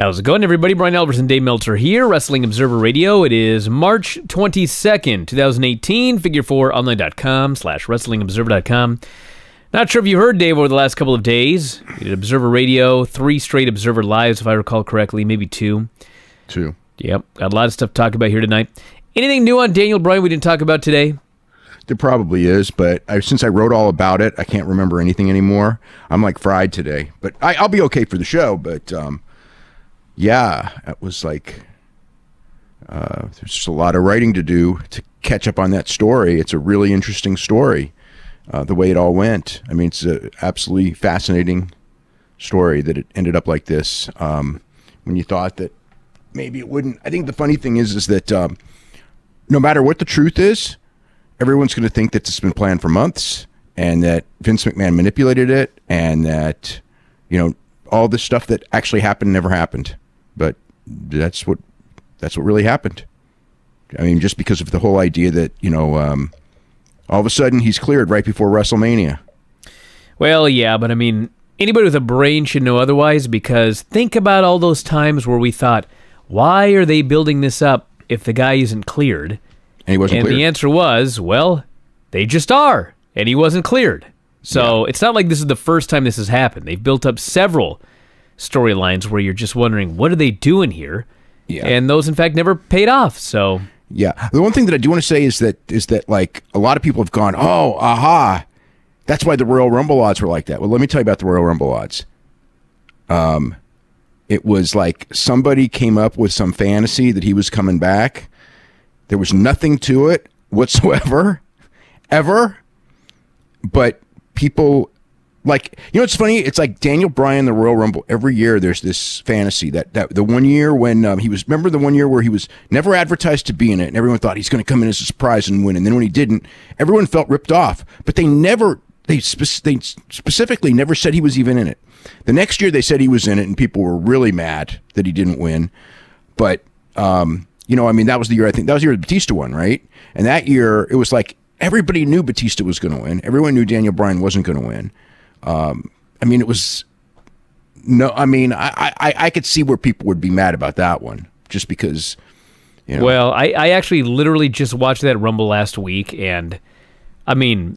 How's it going, everybody? Brian Alvarez and Dave Meltzer here, Wrestling Observer Radio. It is March 22nd, 2018. Figure4online.com/WrestlingObserver.com. Not sure if you heard Dave over the last couple of days. We did Observer Radio, 3 straight Observer Lives, if I recall correctly, maybe 2. 2. Yep, got a lot of stuff to talk about here tonight. Anything new on Daniel Bryan we didn't talk about today? There probably is, but since I wrote all about it, I can't remember anything anymore. I'm like fried today, but I'll be okay for the show. But yeah, it was like there's just a lot of writing to do to catch up on that story. It's a really interesting story, the way it all went. I mean, it's an absolutely fascinating story that it ended up like this. When you thought that maybe it wouldn't. I think the funny thing is that no matter what the truth is, everyone's going to think that it's been planned for months and that Vince McMahon manipulated it and that, you know, all this stuff that actually happened never happened. But that's what really happened. I mean, just because of the whole idea that, you know, all of a sudden he's cleared right before WrestleMania. Well, yeah, but I mean, anybody with a brain should know otherwise, because think about all those times where we thought, why are they building this up if the guy isn't cleared? And he wasn't cleared. And the answer was, well, they just are, and he wasn't cleared. So It's not like this is the first time this has happened. They've built up several storylines where you're just wondering, what are they doing here? Yeah. And those, in fact, never paid off. So yeah, the one thing that I do want to say is that like a lot of people have gone, oh, aha, that's why the Royal Rumble odds were like that. Well, let me tell you about the Royal Rumble odds. It was like somebody came up with some fantasy that he was coming back. There was nothing to it whatsoever, ever. But people, like, you know, it's funny. It's like Daniel Bryan, the Royal Rumble. Every year there's this fantasy that the one year when he was, remember the one year where he was never advertised to be in it, and everyone thought he's going to come in as a surprise and win. And then when he didn't, everyone felt ripped off. But they specifically never said he was even in it. The next year they said he was in it, and people were really mad that he didn't win. But, you know, I mean, that was the year, I think, that was the year Batista won, right? And that year, it was like everybody knew Batista was going to win. Everyone knew Daniel Bryan wasn't going to win. I mean, it was, no, I mean, I could see where people would be mad about that one, just because, you know. Well, I actually literally just watched that Rumble last week, and, I mean,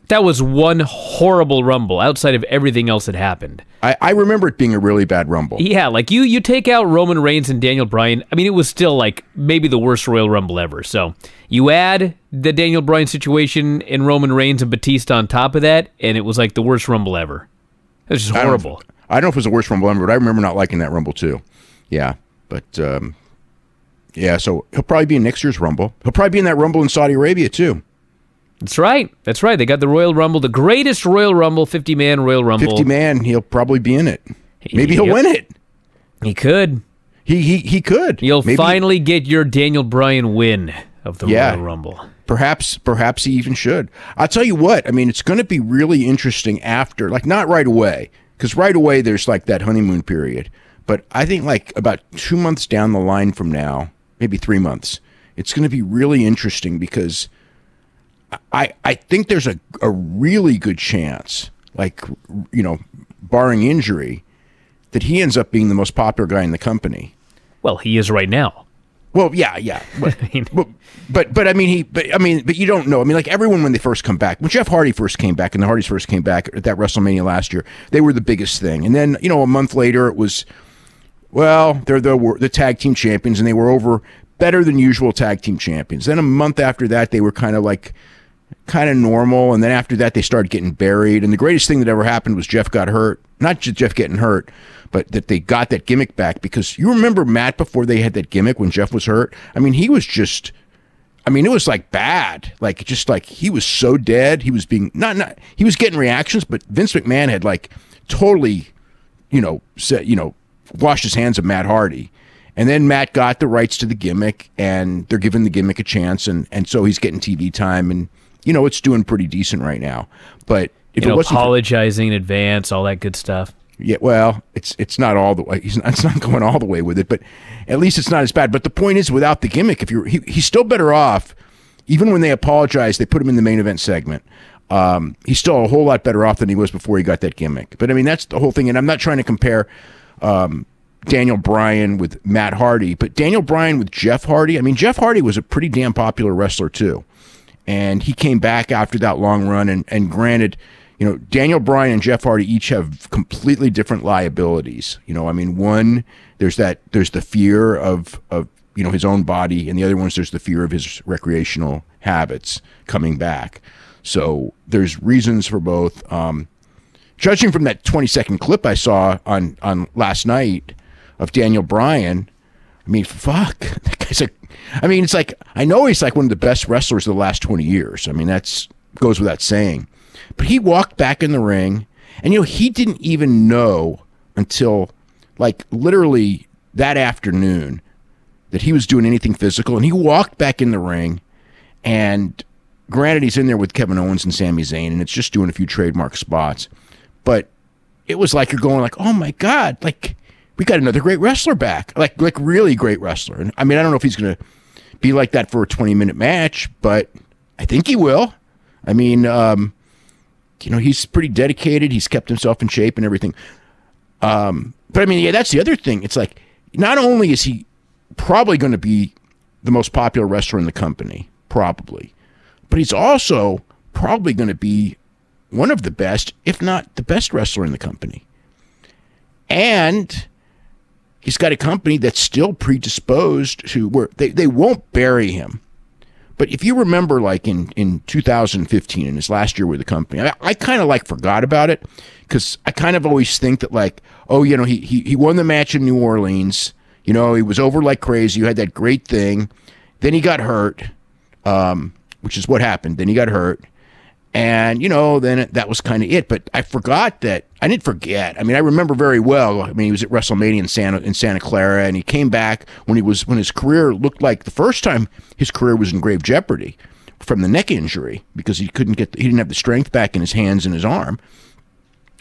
that was one horrible Rumble outside of everything else that happened. I remember it being a really bad Rumble. Yeah, like you take out Roman Reigns and Daniel Bryan, I mean, it was still like maybe the worst Royal Rumble ever. So you add the Daniel Bryan situation and Roman Reigns and Batista on top of that, and it was like the worst Rumble ever. It was just horrible. I don't know if it was the worst Rumble ever, but I remember not liking that Rumble too. Yeah, but yeah, so he'll probably be in next year's Rumble. He'll probably be in that Rumble in Saudi Arabia too. That's right. That's right. They got the Royal Rumble, the greatest Royal Rumble, 50-man Royal Rumble. 50-man, he'll probably be in it. Maybe he'll win it. He could. He could. You'll finally get your Daniel Bryan win of the Royal Rumble. Perhaps he even should. I'll tell you what, I mean, it's going to be really interesting after, like not right away, because right away there's like that honeymoon period. But I think like about 2 months down the line from now, maybe 3 months, it's going to be really interesting because I think there's a really good chance, like, you know, barring injury, that he ends up being the most popular guy in the company. Well, he is right now. Well, yeah. But, but you don't know. I mean, like everyone when they first come back, when Jeff Hardy first came back and the Hardys first came back at that WrestleMania last year, they were the biggest thing. And then, you know, a month later it was, well, they're the tag team champions and they were over better than usual tag team champions. Then a month after that, they were kind of normal, and then after that they started getting buried, and the greatest thing that ever happened was Jeff got hurt. Not just Jeff getting hurt, but that they got that gimmick back, because you remember Matt before they had that gimmick when Jeff was hurt? I mean, he was just, I mean, it was like bad, like just like he was so dead. He was being not he was getting reactions, but Vince McMahon had like totally, you know, washed his hands of Matt Hardy. And then Matt got the rights to the gimmick, and they're giving the gimmick a chance, and so he's getting TV time, and you know, it's doing pretty decent right now. But if it wasn't apologizing in advance, all that good stuff. Yeah, well, it's not all the way. It's not going all the way with it, but at least it's not as bad. But the point is, without the gimmick, he's still better off. Even when they apologize, they put him in the main event segment. He's still a whole lot better off than he was before he got that gimmick. But I mean, that's the whole thing. And I'm not trying to compare Daniel Bryan with Matt Hardy, but Daniel Bryan with Jeff Hardy. I mean, Jeff Hardy was a pretty damn popular wrestler too, and he came back after that long run. And granted, Daniel Bryan and Jeff Hardy each have completely different liabilities. I mean, one, there's the fear of his own body, and the other one's there's the fear of his recreational habits coming back. So there's reasons for both. Judging from that 20-second clip I saw on last night of Daniel Bryan, I mean, fuck, that guy's it's like, I know he's like one of the best wrestlers of the last 20 years. I mean, that's goes without saying. But he walked back in the ring, and he didn't even know until like literally that afternoon that he was doing anything physical, and he walked back in the ring, and granted he's in there with Kevin Owens and Sami Zayn, and it's just doing a few trademark spots, but it was like you're going like, oh my God, like we got another great wrestler back, like really great wrestler. And I mean, I don't know if he's going to be like that for a 20-minute match, but I think he will. I mean, he's pretty dedicated. He's kept himself in shape and everything. But I mean, yeah, that's the other thing. It's like, not only is he probably going to be the most popular wrestler in the company, probably, but he's also probably going to be one of the best, if not the best wrestler in the company. And he's got a company that's still predisposed to where they won't bury him. But if you remember, like in 2015, in his last year with the company, I kind of like forgot about it, because I kind of always think that like, oh, he won the match in New Orleans. He was over like crazy. You had that great thing. Then he got hurt, which is what happened. Then he got hurt. And, then that was kind of it. But I forgot that. I didn't forget. I mean, I remember very well. I mean, he was at WrestleMania in Santa Clara, and he came back when his career looked like the first time his career was in grave jeopardy from the neck injury, because he didn't have the strength back in his hands and his arm.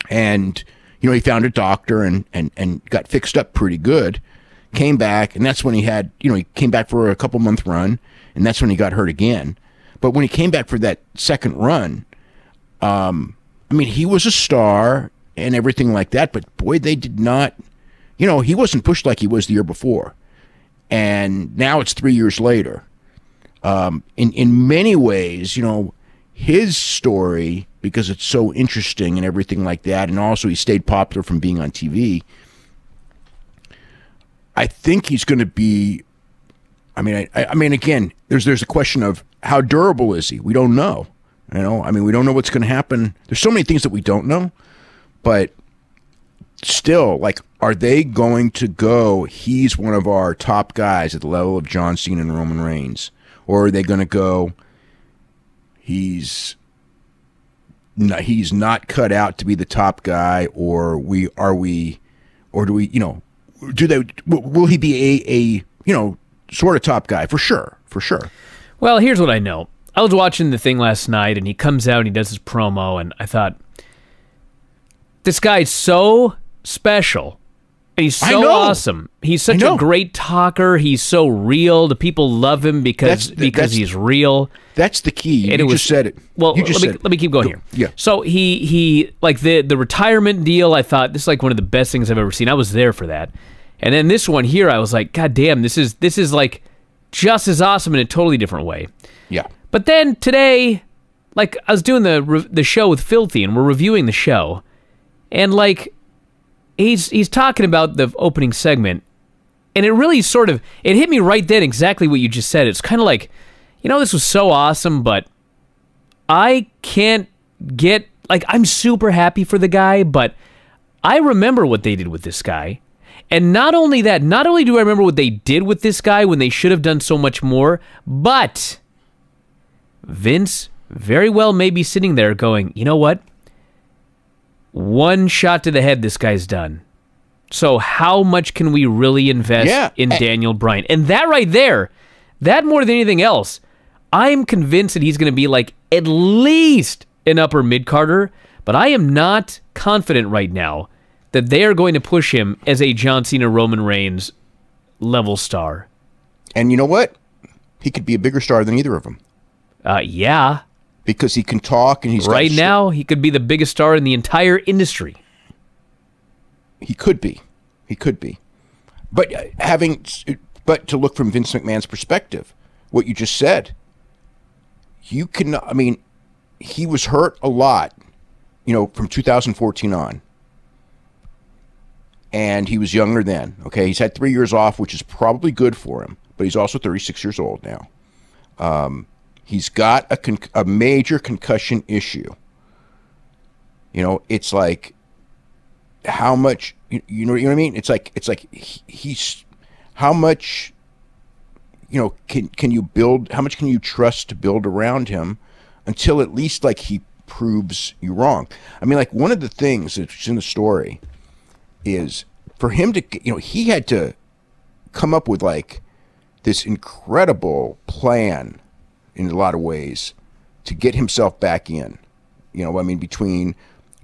And, he found a doctor and got fixed up pretty good. Came back, and that's when he had, he came back for a couple-month run, and that's when he got hurt again. But when he came back for that second run, I mean, he was a star and everything like that, but boy, they did not, he wasn't pushed like he was the year before. And now it's 3 years later. In many ways, his story, because it's so interesting and everything like that, and also he stayed popular from being on TV, I think he's going to be, I mean, again, there's a question of how durable is he? We don't know. I mean, we don't know what's going to happen. There's so many things that we don't know, but still, like, are they going to go, he's one of our top guys at the level of John Cena and Roman Reigns? Or are they going to go, he's not cut out to be the top guy, or will he be a sort of top guy? For sure. Well, here's what I know. I was watching the thing last night, and he comes out and he does his promo, and I thought, this guy's so special. And he's so awesome. He's such a great talker. He's so real. The people love him because he's real. That's the key. You just said it. Well, let me keep going here. Yeah. So he like the retirement deal, I thought, this is like one of the best things I've ever seen. I was there for that. And then this one here, I was like, God damn, this is like just as awesome in a totally different way. Yeah. But then today, like, I was doing the show with Filthy, and we're reviewing the show, and like, he's talking about the opening segment, and it really it hit me right then exactly what you just said. It's kind of like, this was so awesome, but I can't get, like, I'm super happy for the guy, but I remember what they did with this guy. And not only that, not only do I remember what they did with this guy when they should have done so much more, but Vince very well may be sitting there going, you know what? One shot to the head, this guy's done. So how much can we really invest in Daniel Bryan? And that right there, that more than anything else, I'm convinced that he's going to be like at least an upper mid-carder, but I am not confident right now that they are going to push him as a John Cena, Roman Reigns level star. And you know what? He could be a bigger star than either of them. Yeah. Because he can talk, and he's right now, he could be the biggest star in the entire industry. He could be. but to look from Vince McMahon's perspective, what you just said, you can. I mean, he was hurt a lot, from 2014 on, and he was younger then. Okay, he's had 3 years off, which is probably good for him, but he's also 36 years old now. He's got a major concussion issue. It's like how much you know what I mean. It's like he's how much can you build? How much can you trust to build around him until at least like he proves you wrong? I mean, like one of the things that's in the story is for him to he had to come up with like this incredible plan in a lot of ways to get himself back in. I mean, between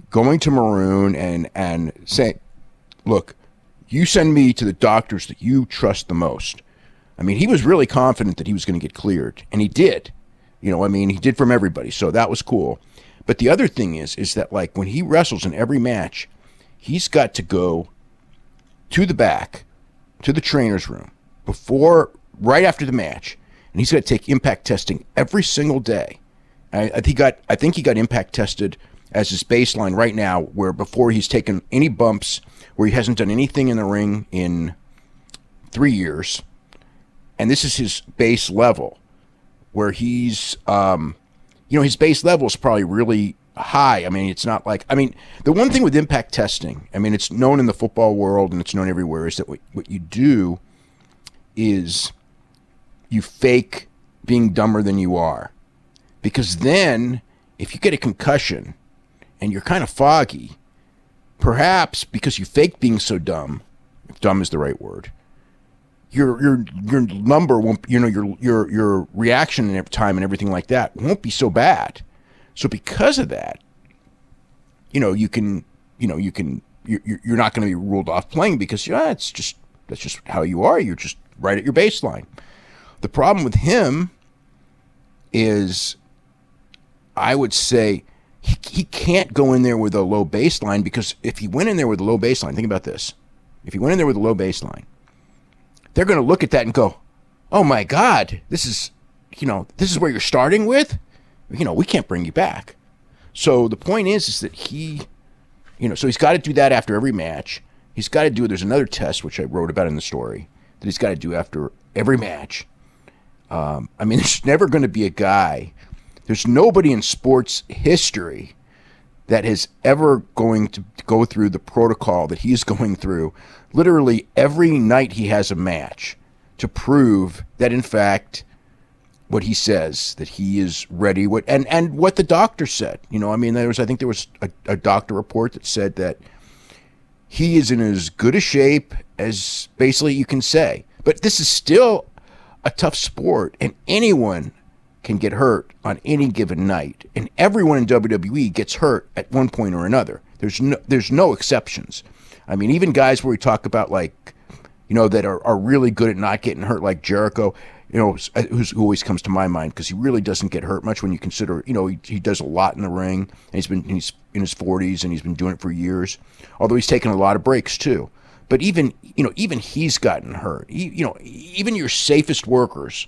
going to Maroon and saying, look, you send me to the doctors that you trust the most. I mean, he was really confident that he was going to get cleared, and he did. I mean, he did from everybody, so that was cool. But the other thing is that like when he wrestles in every match, he's got to go to the back, to the trainer's room, right after the match, and he's got to take impact testing every single day. I think he got impact tested as his baseline right now, where before he's taken any bumps, where he hasn't done anything in the ring in 3 years, and this is his base level, where he's, his base level is probably really high. I mean, it's not like, the one thing with impact testing, it's known in the football world and it's known everywhere, is that what you do is you fake being dumber than you are. Because then, if you get a concussion and you're kind of foggy, perhaps because you fake being so dumb, if dumb is the right word, your number won't, your reaction and time and everything like that won't be so bad. So because of that, you're not going to be ruled off playing because that's just how you are. You're just right at your baseline. The problem with him is, I would say, he can't go in there with a low baseline, because if he went in there with a low baseline, think about this. If he went in there with a low baseline, they're going to look at that and go, oh my God, this is where you're starting with? We can't bring you back. So the point is that so he's got to do that after every match. He's got to do, there's another test, which I wrote about in the story, that he's got to do after every match. There's never going to be a guy, there's nobody in sports history that is ever going to go through the protocol that he's going through literally every night he has a match, to prove that, in fact, what he says, that he is ready, and what the doctor said. I think there was a doctor report that said that he is in as good a shape as basically you can say. But this is still a tough sport, and anyone can get hurt on any given night, and everyone in WWE gets hurt at one point or another. There's no exceptions. Even guys where we talk about, like, that are really good at not getting hurt, like Jericho, who always comes to my mind, because he really doesn't get hurt much when you consider, he does a lot in the ring, and he's in his 40s, and he's been doing it for years, although he's taken a lot of breaks too. But even he's gotten hurt. Even your safest workers,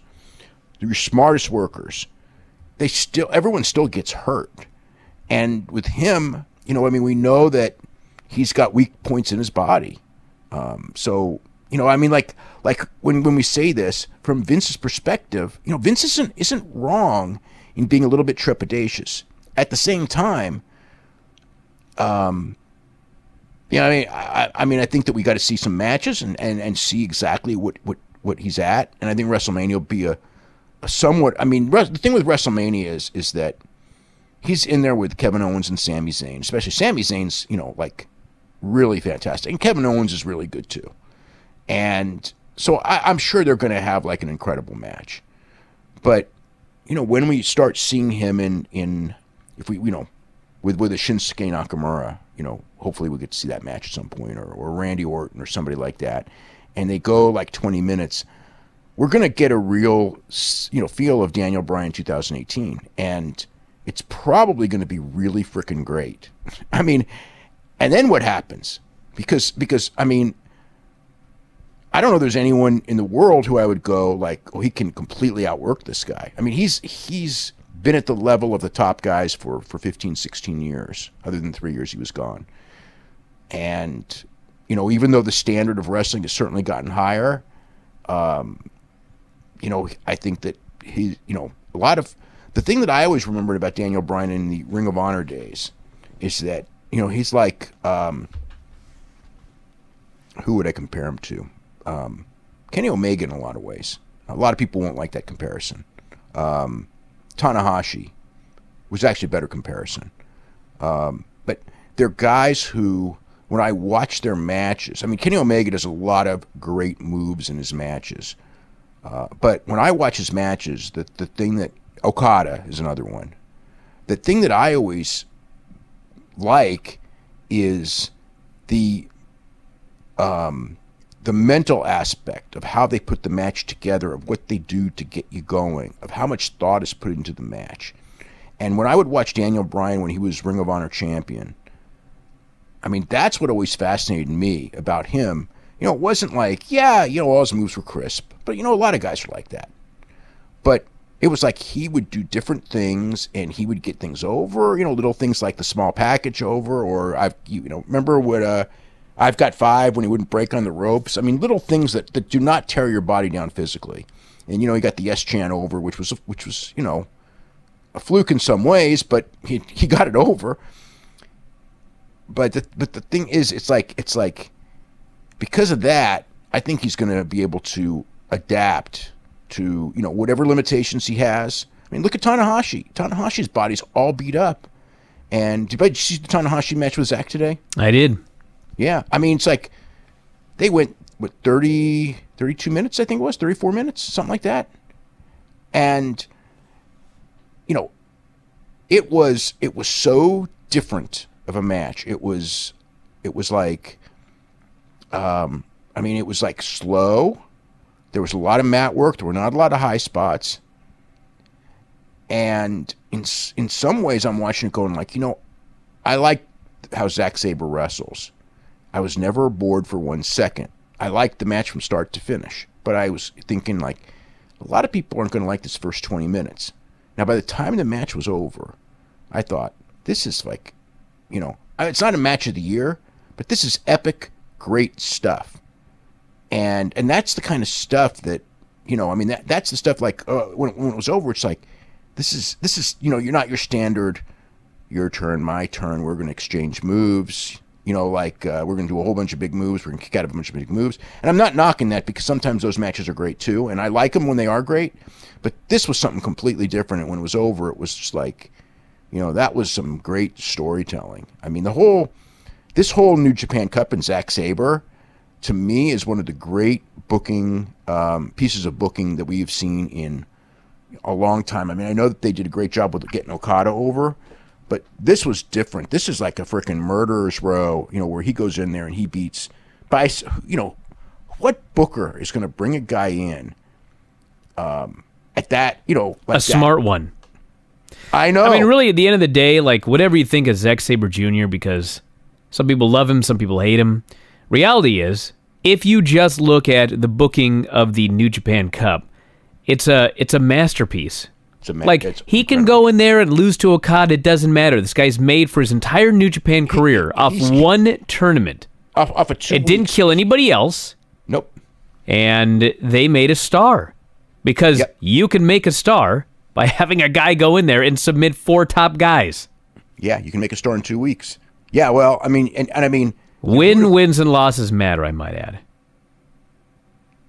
your smartest workers, everyone still gets hurt. And with him, we know that he's got weak points in his body. Like when we say this from Vince's perspective, Vince isn't wrong in being a little bit trepidatious. At the same time, I think that we got to see some matches and see exactly what he's at. And I think WrestleMania will be a somewhat. The thing with WrestleMania is that he's in there with Kevin Owens and Sami Zayn. Especially Sami Zayn's, really fantastic, and Kevin Owens is really good too. And so I'm sure they're going to have like an incredible match. But when we start seeing him in if we with a Shinsuke Nakamura, hopefully we get to see that match at some point, or Randy Orton or somebody like that, and they go like 20 minutes, we're going to get a real feel of Daniel Bryan 2018, and it's probably going to be really freaking great. And then what happens? Because I don't know if there's anyone in the world who I would go like, oh, he can completely outwork this guy. I mean, he's been at the level of the top guys for 15, 16 years, other than 3 years he was gone. And, you know, even though the standard of wrestling has certainly gotten higher, you know, I think that he, you know, a lot of the thing that I always remembered about Daniel Bryan in the Ring of Honor days is that, you know, he's like, who would I compare him to? Kenny Omega in a lot of ways. A lot of people won't like that comparison. Tanahashi was actually a better comparison. But they're guys who, when I watch their matches, I mean, Kenny Omega does a lot of great moves in his matches. But when I watch his matches, the thing that Okada is another one. The thing that I always like is the mental aspect of how they put the match together, of what they do to get you going, of how much thought is put into the match. And when I would watch Daniel Bryan when he was Ring of Honor champion, I mean, that's what always fascinated me about him. You know, it wasn't like, yeah, you know, all his moves were crisp. But, you know, a lot of guys are like that. But it was like he would do different things and he would get things over, you know, little things like the small package over, or remember what I've got 5 when he wouldn't break on the ropes. I mean, little things that do not tear your body down physically. And, you know, he got the S-Chan over, which was, you know, a fluke in some ways, but he got it over. But the thing is, it's like because of that, I think he's going to be able to adapt to, you know, whatever limitations he has. I mean, look at Tanahashi. Tanahashi's body's all beat up. And did you see the Tanahashi match with Zack today? I did. Yeah. I mean, it's like they went, 32 minutes, I think it was, 34 minutes, something like that. And, you know, it was so different of a match. It was like, I mean, it was like slow. There was a lot of mat work. There were not a lot of high spots. And in some ways, I'm watching it going like, you know, I like how Zack Sabre wrestles. I was never bored for 1 second. I liked the match from start to finish. But I was thinking like, a lot of people aren't going to like this first 20 minutes. Now, by the time the match was over, I thought, this is like, you know, it's not a match of the year, but this is epic, great stuff. And that's the kind of stuff that, you know, I mean, that's the stuff like, when it was over, it's like, this is, you know, you're not your standard, your turn, my turn, we're going to exchange moves, you know, like, we're going to do a whole bunch of big moves, we're going to kick out a bunch of big moves. And I'm not knocking that, because sometimes those matches are great too, and I like them when they are great, but this was something completely different, and when it was over, it was just like, you know, that was some great storytelling. I mean, this whole New Japan Cup and Zack Sabre, to me, is one of the great booking, pieces of booking that we've seen in a long time. I mean, I know that they did a great job with getting Okada over, but this was different. This is like a freaking murderer's row, you know, where he goes in there and he beats by, you know, what booker is going to bring a guy in at that, you know, like a smart one. I know. I mean, really, at the end of the day, like, whatever you think of Zack Sabre Jr., because some people love him, some people hate him. Reality is, if you just look at the booking of the New Japan Cup, it's a masterpiece. Like, he can go in there and lose to Okada, it doesn't matter. This guy's made for his entire New Japan career off one tournament. Off of 2 It didn't kill anybody else. Nope. And they made a star. Because you can make a star by having a guy go in there and submit 4 top guys. Yeah, you can make a star in 2 weeks. Yeah, well, I mean, and I mean... Wins and losses matter, I might add.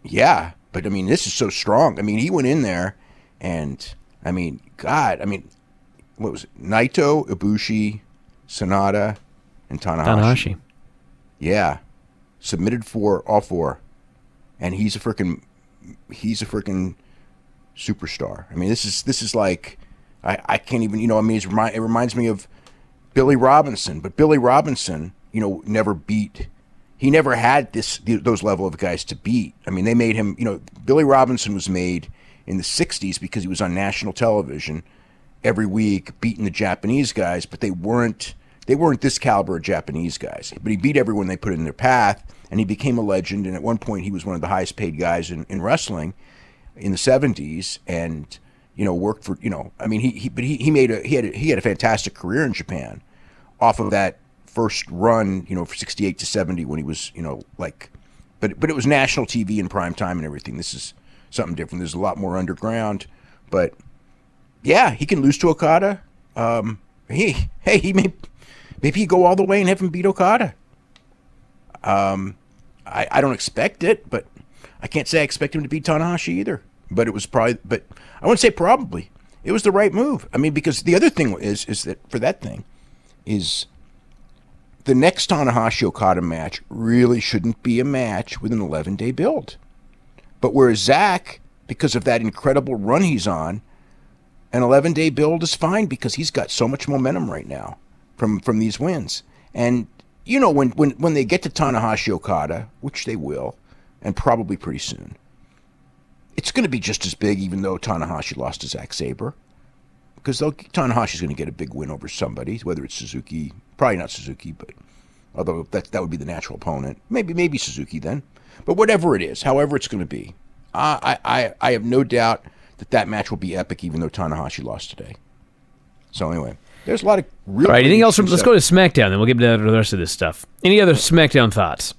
Yeah, but I mean, this is so strong. I mean, he went in there and, I mean, God, I mean, what was it? Naito, Ibushi, Sonata, and Tanahashi. Yeah. Submitted all 4. And he's a freaking superstar. I mean, this is like, I can't even, you know, I mean, it reminds me of Billy Robinson, but Billy Robinson, you know, he never had those level of guys to beat. I mean, they made him, you know, Billy Robinson was made in the 60s because he was on national television every week beating the Japanese guys, but they weren't they weren't this caliber of Japanese guys. But he beat everyone they put in their path, and he became a legend. And at one point, he was one of the highest paid guys in wrestling in the 70s, and worked for I mean he had a fantastic career in Japan off of that first run for 68 to 70 when he was but it was national TV in prime time and everything. This is something different. There's a lot more underground, but yeah, he can lose to Okada. He may maybe he go all the way and have him beat Okada. I don't expect it, but I can't say I expect him to beat Tanahashi either. But it was probably, but I wouldn't say probably. It was the right move. I mean, because the other thing is that for that thing is the next Tanahashi Okada match really shouldn't be a match with an 11-day build. But whereas Zack, because of that incredible run he's on, an 11-day build is fine because he's got so much momentum right now from these wins. And when they get to Tanahashi Okada, which they will, and probably pretty soon, it's going to be just as big, even though Tanahashi lost to Zack Sabre, because Tanahashi's going to get a big win over somebody, whether it's Suzuki, probably not Suzuki, but although that would be the natural opponent, maybe Suzuki then, but whatever it is, however it's going to be, I have no doubt that match will be epic, even though Tanahashi lost today. So anyway, there's a lot of real. All right, anything else? Let's go to SmackDown, then we'll get to the rest of this stuff. Any other SmackDown thoughts?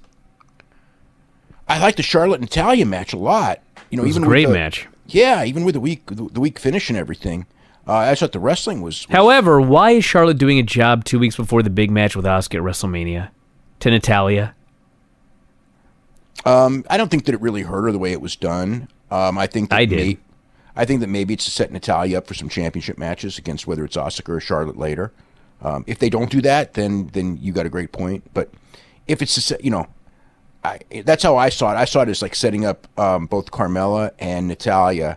I like the Charlotte Natalya match a lot. It was a great match. Yeah, even with the week finish and everything. I thought the wrestling was... However, why is Charlotte doing a job 2 weeks before the big match with Asuka at WrestleMania to Natalya? I don't think that it really hurt her the way it was done. I think that maybe it's to set Natalya up for some championship matches against whether it's Asuka or Charlotte later. If they don't do that, then you got a great point. But if it's that's how I saw it. I saw it as like setting up both Carmella and Natalya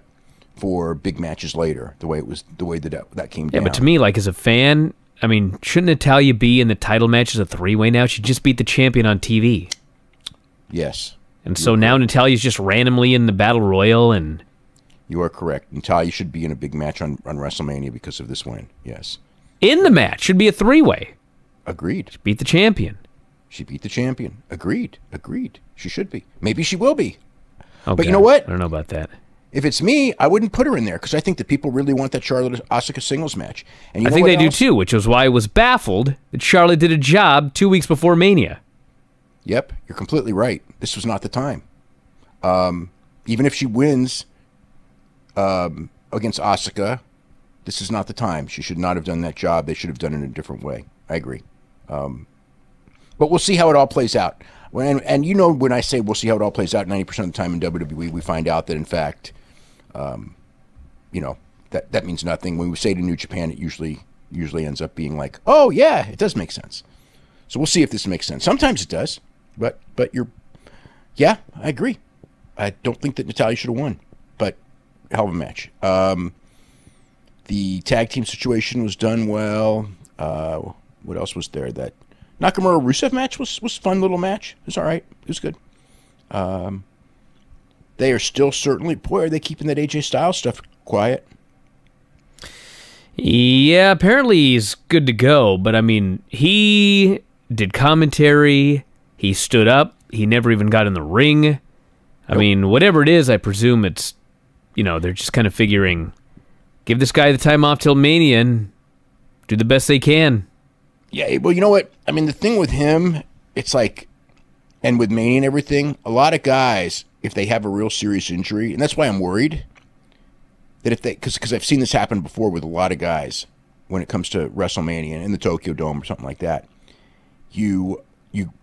for big matches later. The way that came down. Yeah, but to me, like as a fan, I mean, shouldn't Natalya be in the title match as a 3-way now? She just beat the champion on TV. Yes. And so now Natalya's just randomly in the Battle Royal, and you are correct. Natalya should be in a big match on WrestleMania because of this win. Yes. In the match should be a 3-way. Agreed. She beat the champion. She beat the champion. Agreed. She should be. Maybe she will be. Oh, but God. You know what? I don't know about that. If it's me, I wouldn't put her in there because I think that people really want that Charlotte Asuka singles match. And I think they do too, which is why I was baffled that Charlotte did a job 2 weeks before Mania. Yep, you're completely right. This was not the time. Even if she wins against Asuka, this is not the time. She should not have done that job. They should have done it in a different way. I agree. But we'll see how it all plays out. When I say we'll see how it all plays out, 90% of the time in WWE, we find out that, in fact, that means nothing. When we say to New Japan, it usually ends up being like, oh, yeah, it does make sense. So we'll see if this makes sense. Sometimes it does, but I agree. I don't think that Natalya should have won, but hell of a match. The tag team situation was done well. What else was there? That Nakamura-Rusev match was a fun little match. It was all right. It was good. They are still certainly... Boy, are they keeping that AJ Styles stuff quiet. Yeah, apparently he's good to go. But, I mean, he did commentary. He stood up. He never even got in the ring. I mean, whatever it is, I presume it's... they're just kind of figuring... Give this guy the time off till Mania and do the best they can. Yeah, well, you know what? I mean, the thing with him, it's like, and with Mania and everything, a lot of guys, if they have a real serious injury, and that's why I'm worried, that if they, because I've seen this happen before with a lot of guys when it comes to WrestleMania and in the Tokyo Dome or something like that, you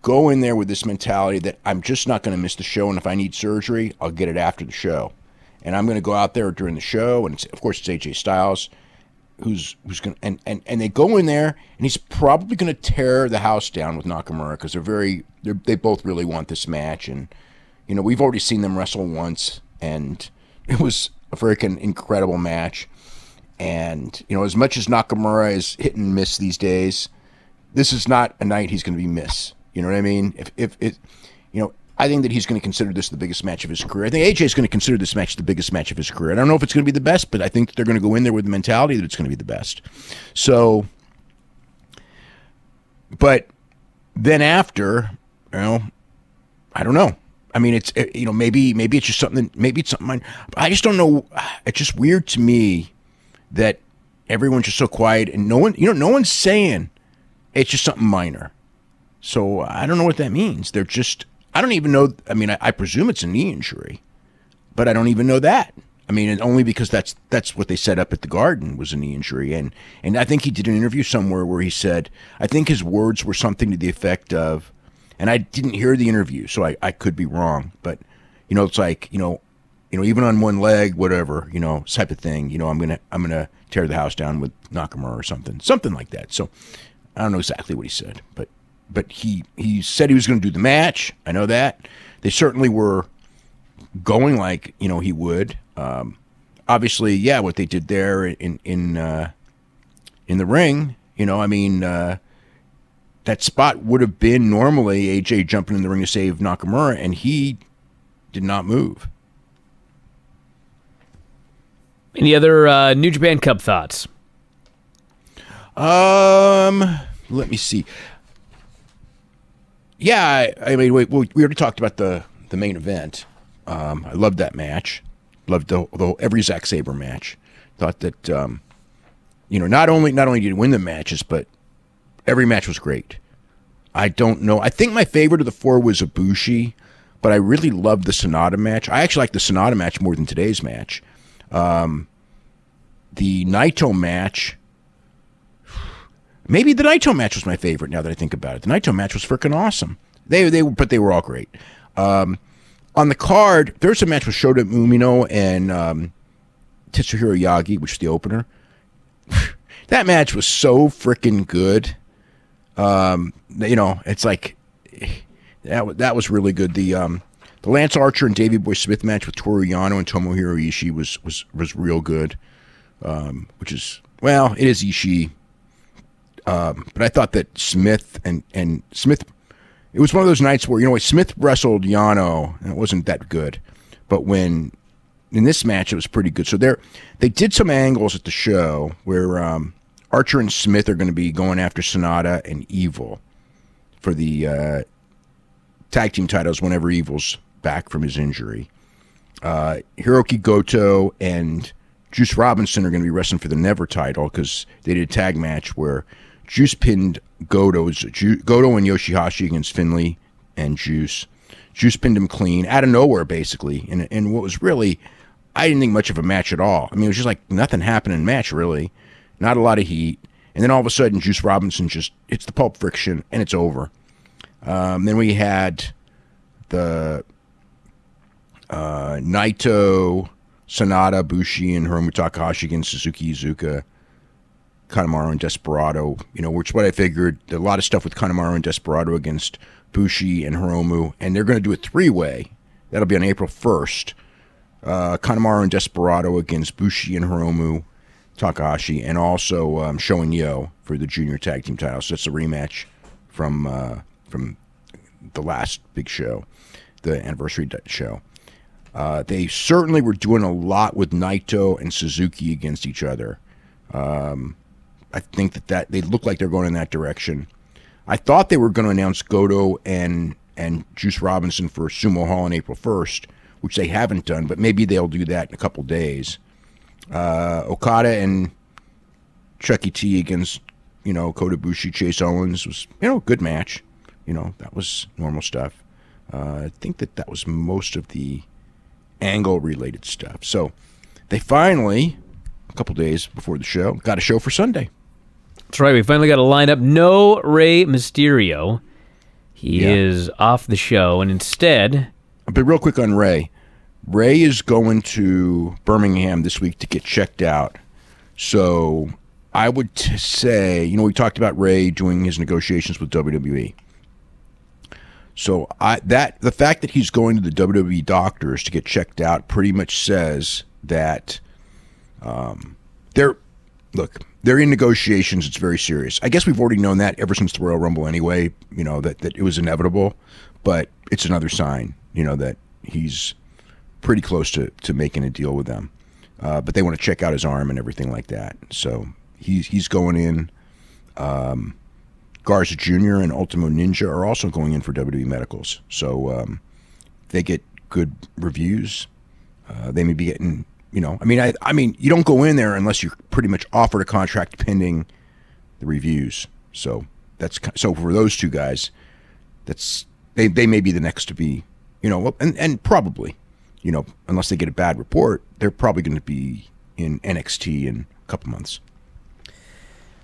go in there with this mentality that I'm just not going to miss the show, and if I need surgery, I'll get it after the show. And I'm going to go out there during the show, and of course it's AJ Styles, who's going to, and they go in there, and he's probably going to tear the house down with Nakamura because they both really want this match, and we've already seen them wrestle once, and it was a freaking incredible match. And as much as Nakamura is hit and miss these days, this is not a night he's going to be miss. You know what I mean? If it, I think that he's going to consider this the biggest match of his career. I think AJ is going to consider this match the biggest match of his career. I don't know if it's going to be the best, but I think that they're going to go in there with the mentality that it's going to be the best. So But then after, I don't know. I mean, it's maybe it's just something. Maybe it's something. I just don't know. It's just weird to me that everyone's just so quiet and no one's saying it's just something minor. So I don't know what that means. They're just. I don't even know. I mean, I presume it's a knee injury, but I don't even know that. I mean, only because that's what they set up at the Garden was a knee injury, and I think he did an interview somewhere where he said, I think his words were something to the effect of, and I didn't hear the interview, so I could be wrong, but it's like even on one leg, whatever, type of thing, I'm gonna tear the house down with Nakamura or something like that. So I don't know exactly what he said, but he said he was going to do the match. I know that they certainly were going like he would. Obviously, yeah, what they did there in the ring, I mean, that spot would have been normally AJ jumping in the ring to save Nakamura, and he did not move. Any other New Japan Cup thoughts? Let me see. Yeah, I mean, we already talked about the main event. I loved that match. Loved every Zack Sabre match. Thought that not only did he win the matches, but every match was great. I don't know. I think my favorite of the four was Ibushi, but I really loved the Sonata match. I actually like the Sonata match more than today's match. The Naito match. Maybe the Naito match was my favorite now that I think about it. The Naito match was freaking awesome. But they were all great. On the card, there's a match with Shota Umino and Tetsuhiro Yagi, which is the opener. That match was so freaking good. It's like that was really good. The Lance Archer and Davey Boy Smith match with Toru Yano and Tomohiro Ishii was real good. Which is, well, it is Ishii. But I thought that Smith and Smith, it was one of those nights where, Smith wrestled Yano, and it wasn't that good. But in this match, it was pretty good. So they did some angles at the show where Archer and Smith are going to be going after Sonata and Evil for the tag team titles whenever Evil's back from his injury. Hiroki Goto and Juice Robinson are going to be wrestling for the Never title because they did a tag match where Juice pinned Goto and Yoshihashi against Finlay and Juice. Juice pinned him clean out of nowhere, basically. And what was really, I didn't think much of a match at all. I mean, it was just like nothing happened in the match, really. Not a lot of heat. And then all of a sudden, Juice Robinson just hits the Pulp Friction, and it's over. Then we had the Naito, Sonata, Bushi, and Hiromu Takahashi against Suzuki Iizuka, Kanemaru, and Desperado, which is what I figured. A lot of stuff with Kanemaru and Desperado against Bushi and Hiromu, and they're going to do a three-way. That'll be on April 1st. Kanemaru and Desperado against Bushi and Hiromu, Takahashi, and also Sho and Yo for the junior tag team titles. So that's a rematch from the last big show, the anniversary show. They certainly were doing a lot with Naito and Suzuki against each other. I think that they look like they're going in that direction. I thought they were going to announce Goto and Juice Robinson for Sumo Hall on April 1st, which they haven't done, but maybe they'll do that in a couple days. Okada and Chucky T against, Kota Ibushi, Chase Owens was, a good match. That was normal stuff. I think that was most of the angle-related stuff. So they finally, a couple days before the show, got a show for Sunday. That's right. We finally got a lineup. No Rey Mysterio. He is off the show, and instead... But real quick on Rey. Rey is going to Birmingham this week to get checked out. So I would say, we talked about Rey doing his negotiations with WWE. So the fact that he's going to the WWE doctors to get checked out pretty much says that they're in negotiations. It's very serious. I guess we've already known that ever since the Royal Rumble anyway, that it was inevitable, but it's another sign, that he's pretty close to making a deal with them. But they want to check out his arm and everything like that. So he's going in. Garza Jr. and Ultimo Ninja are also going in for WWE medicals. So they get good reviews. They may be getting, I mean, you don't go in there unless you're pretty much offered a contract pending the reviews. So so for those two guys, they may be the next to be, and probably, unless they get a bad report, they're probably going to be in NXT in a couple months.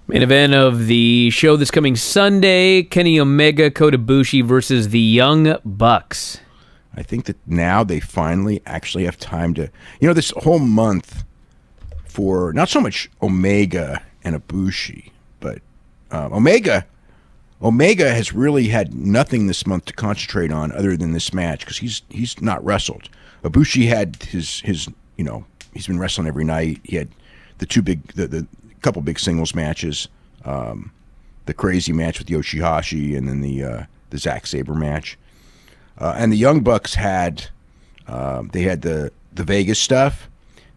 Main event of the show this coming Sunday, Kenny Omega, Kota Ibushi versus the Young Bucks. I think that now they finally actually have time to, this whole month for not so much Omega and Ibushi, but Omega has really had nothing this month to concentrate on other than this match because he's not wrestled. Ibushi had his he's been wrestling every night. He had the couple big singles matches, the crazy match with Yoshihashi, and then the Zack Sabre match. And the Young Bucks had the Vegas stuff,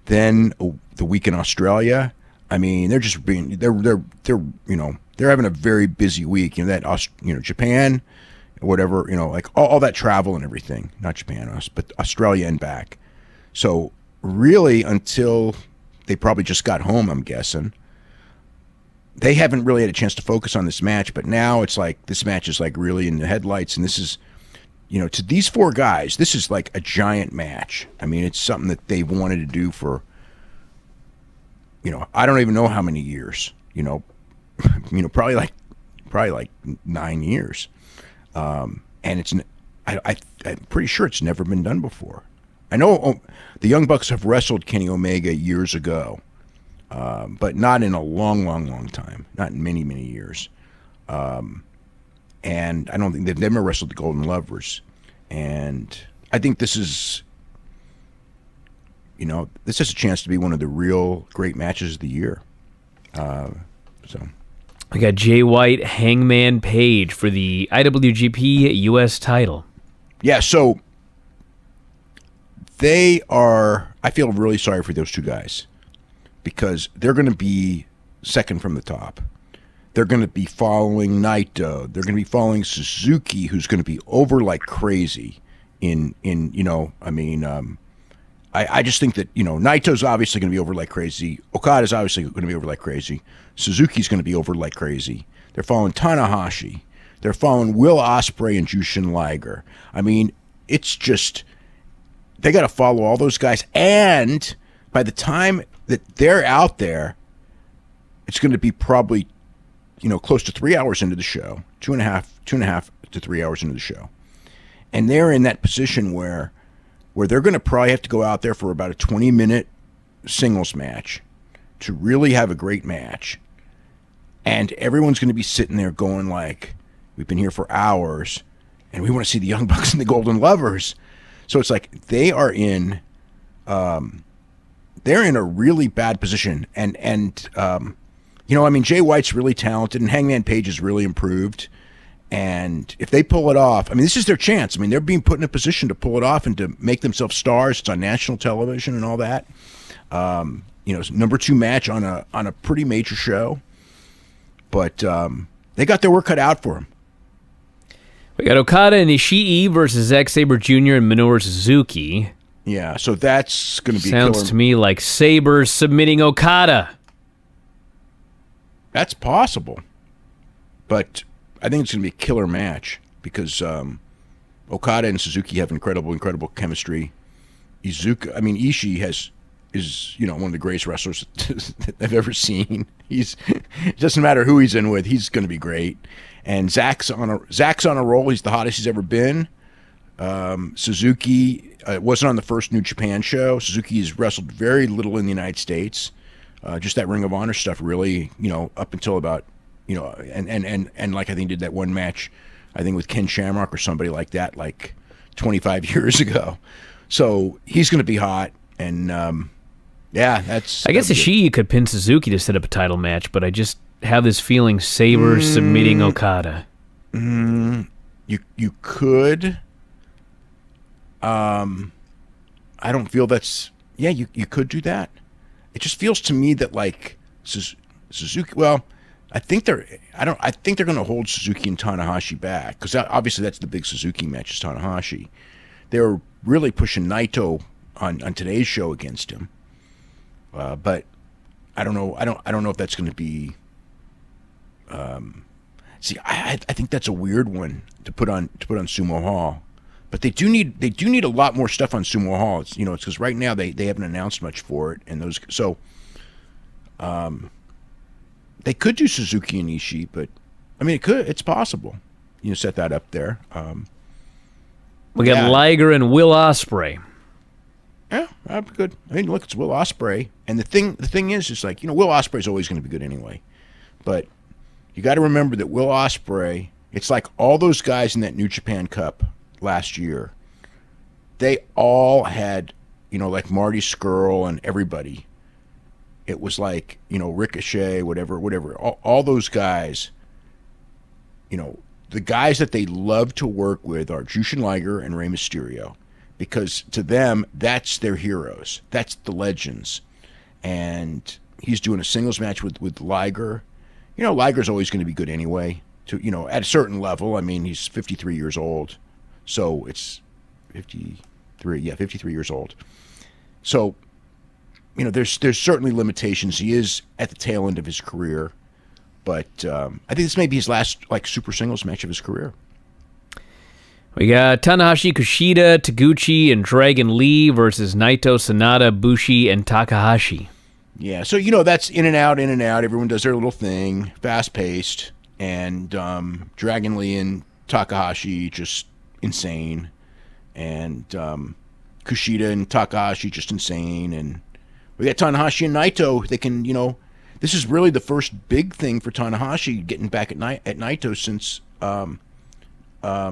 then the week in Australia. I mean, they're just they're having a very busy week. Japan, whatever, like all that travel and everything. Not Japan, but Australia and back. So really, until they probably just got home, I'm guessing, they haven't really had a chance to focus on this match. But now it's like this match is like really in the headlights, and this is, to these four guys, this is like a giant match. I mean, it's something that they've wanted to do for, I don't even know how many years. Probably like 9 years, and I'm pretty sure it's never been done before. I know the Young Bucks have wrestled Kenny Omega years ago, but not in a long time, not in many years. And I don't think they've never wrestled the Golden Lovers. And I think this is, this has a chance to be one of the real great matches of the year. So we got Jay White, Hangman Page for the IWGP US title. Yeah, so I feel really sorry for those two guys because they're going to be second from the top. They're going to be following Naito. They're going to be following Suzuki, who's going to be over like crazy. I just think that, Naito's obviously going to be over like crazy. Okada's obviously going to be over like crazy. Suzuki's going to be over like crazy. They're following Tanahashi. They're following Will Ospreay and Jushin Liger. I mean, it's just, they got to follow all those guys. And by the time that they're out there, it's going to be probably, close to 3 hours into the show, two and a half to 3 hours into the show. And they're in that position where they're going to probably have to go out there for about a 20-minute singles match to really have a great match. And everyone's going to be sitting there going like, we've been here for hours, and we want to see the Young Bucks and the Golden Lovers. So it's like they are in they're in a really bad position. And Jay White's really talented, and Hangman Page is really improved. And if they pull it off, this is their chance. They're being put in a position to pull it off and to make themselves stars. It's on national television and all that. It's number 2 match on a pretty major show. But they got their work cut out for them. We got Okada and Ishii versus Zack Sabre Jr. and Minoru Suzuki. Yeah, so that's going to be sounds to me like Sabre submitting Okada. That's possible, but I think it's going to be a killer match because Okada and Suzuki have incredible chemistry. Ishii is one of the greatest wrestlers that I've ever seen. It doesn't matter who he's in with, he's going to be great. And Zack's on a roll. He's the hottest he's ever been. Suzuki wasn't on the first New Japan show. Suzuki has wrestled very little in the United States. Just that Ring of Honor stuff, really, up until about, and like I think did that one match, I think with Ken Shamrock or somebody like that, like 25 years ago. So he's going to be hot, and yeah, that's. I guess Ishii could pin Suzuki to set up a title match, but I just have this feeling Sabre submitting Okada. You could. I don't feel that's. Yeah, you could do that. It just feels to me that like Suzuki. Well, I think they're going to hold Suzuki and Tanahashi back because obviously that's the big Suzuki match is Tanahashi. They're really pushing Naito on today's show against him, but I don't know. I don't know if that's going to be. See, I think that's a weird one to put on Sumo Hall, but they do need a lot more stuff on Sumo Hall. It's it's because right now they haven't announced much for it, and those so. They could do Suzuki and Ishii, but I mean, it's possible. Set that up there. We got Liger and Will Ospreay. Yeah, that'd be good. I mean, look, it's Will Ospreay, and the thing is, it's like Will Ospreay's always going to be good anyway, but you got to remember that Will Ospreay. It's like all those guys in that New Japan Cup last year. They all had, like Marty Scurll and everybody. It was like, Ricochet, whatever. All those guys, the guys that they love to work with are Jushin Liger and Rey Mysterio. Because to them, that's their heroes. That's the legends. And he's doing a singles match with Liger. Liger's always going to be good anyway. At a certain level. I mean, he's 53 years old. So it's 53 years old. So... there's certainly limitations. He is at the tail end of his career, but I think this may be his last super singles match of his career. We got Tanahashi, Kushida, Taguchi, and Dragon Lee versus Naito, Sanada, Bushi, and Takahashi. Yeah, so that's in and out. Everyone does their little thing, fast paced, and Dragon Lee and Takahashi just insane, and Kushida and Takahashi just insane, and we got Tanahashi and Naito. They can, this is really the first big thing for Tanahashi getting back at Naito since, what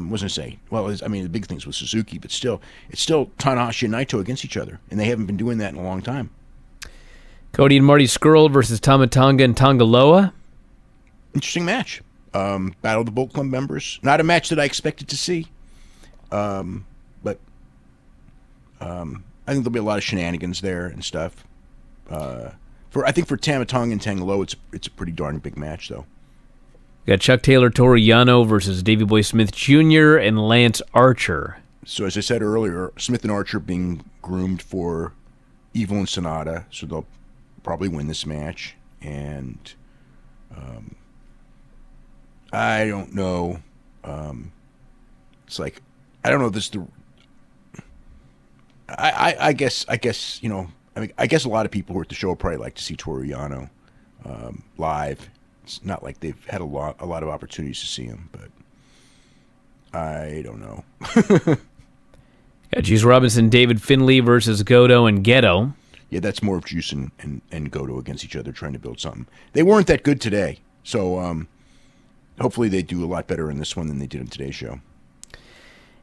was I say? Well, the big things with Suzuki, but still, it's still Tanahashi and Naito against each other, and they haven't been doing that in a long time. Cody and Marty Scurll versus Tama Tonga and Tonga Loa. Interesting match. Battle of the Bullet Club members. Not a match that I expected to see, but I think there'll be a lot of shenanigans there and stuff. I think for Tama Tonga and Tonga Loa, it's a pretty darn big match, though. We got Chuck Taylor, Toru Yano versus Davey Boy Smith Jr. and Lance Archer. So as I said earlier, Smith and Archer being groomed for Evil and Sonata, so they'll probably win this match. And I don't know. It's like I don't know. This the. I guess I guess a lot of people who are at the show would probably like to see Toru Yano live. It's not like they've had a lot of opportunities to see him, but I don't know. Got Juice Robinson, David Finlay versus Goto and Geto. Yeah, that's more of Juice and Goto against each other trying to build something. They weren't that good today, so hopefully they do a lot better in this one than they did in today's show.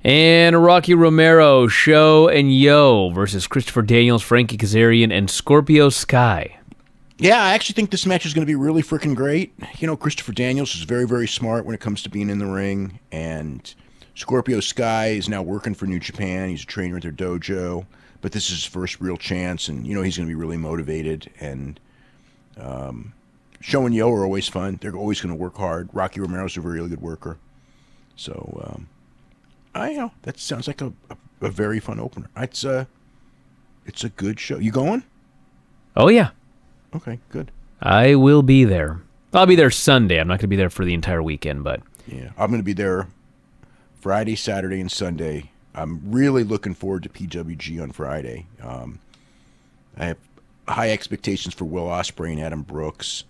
And Rocky Romero, Sho and Yo versus Christopher Daniels, Frankie Kazarian, and Scorpio Sky. Yeah, I actually think this match is going to be really freaking great. Christopher Daniels is very, very smart when it comes to being in the ring, and Scorpio Sky is now working for New Japan. He's a trainer at their dojo, but this is his first real chance, and he's going to be really motivated. And Sho and Yo are always fun. They're always going to work hard. Rocky Romero's a really good worker. So, that sounds like a very fun opener. It's a good show. You going? Oh, yeah. Okay, good. I will be there. I'll be there Sunday. I'm not going to be there for the entire weekend, but... Yeah, I'm going to be there Friday, Saturday, and Sunday. I'm really looking forward to PWG on Friday. I have high expectations for Will Ospreay and Adam Brooks,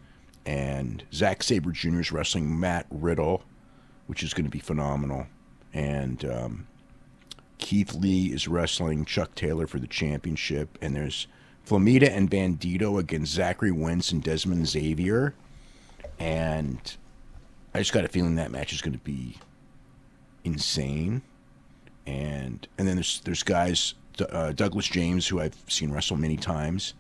and Zack Sabre Jr. is wrestling Matt Riddle, which is going to be phenomenal. And Keith Lee is wrestling Chuck Taylor for the championship, and there's Flamita and Bandito against Zachary Wentz and Desmond Xavier. And I just got a feeling that match is going to be insane. And then there's guys, Douglas James, who I've seen wrestle many times,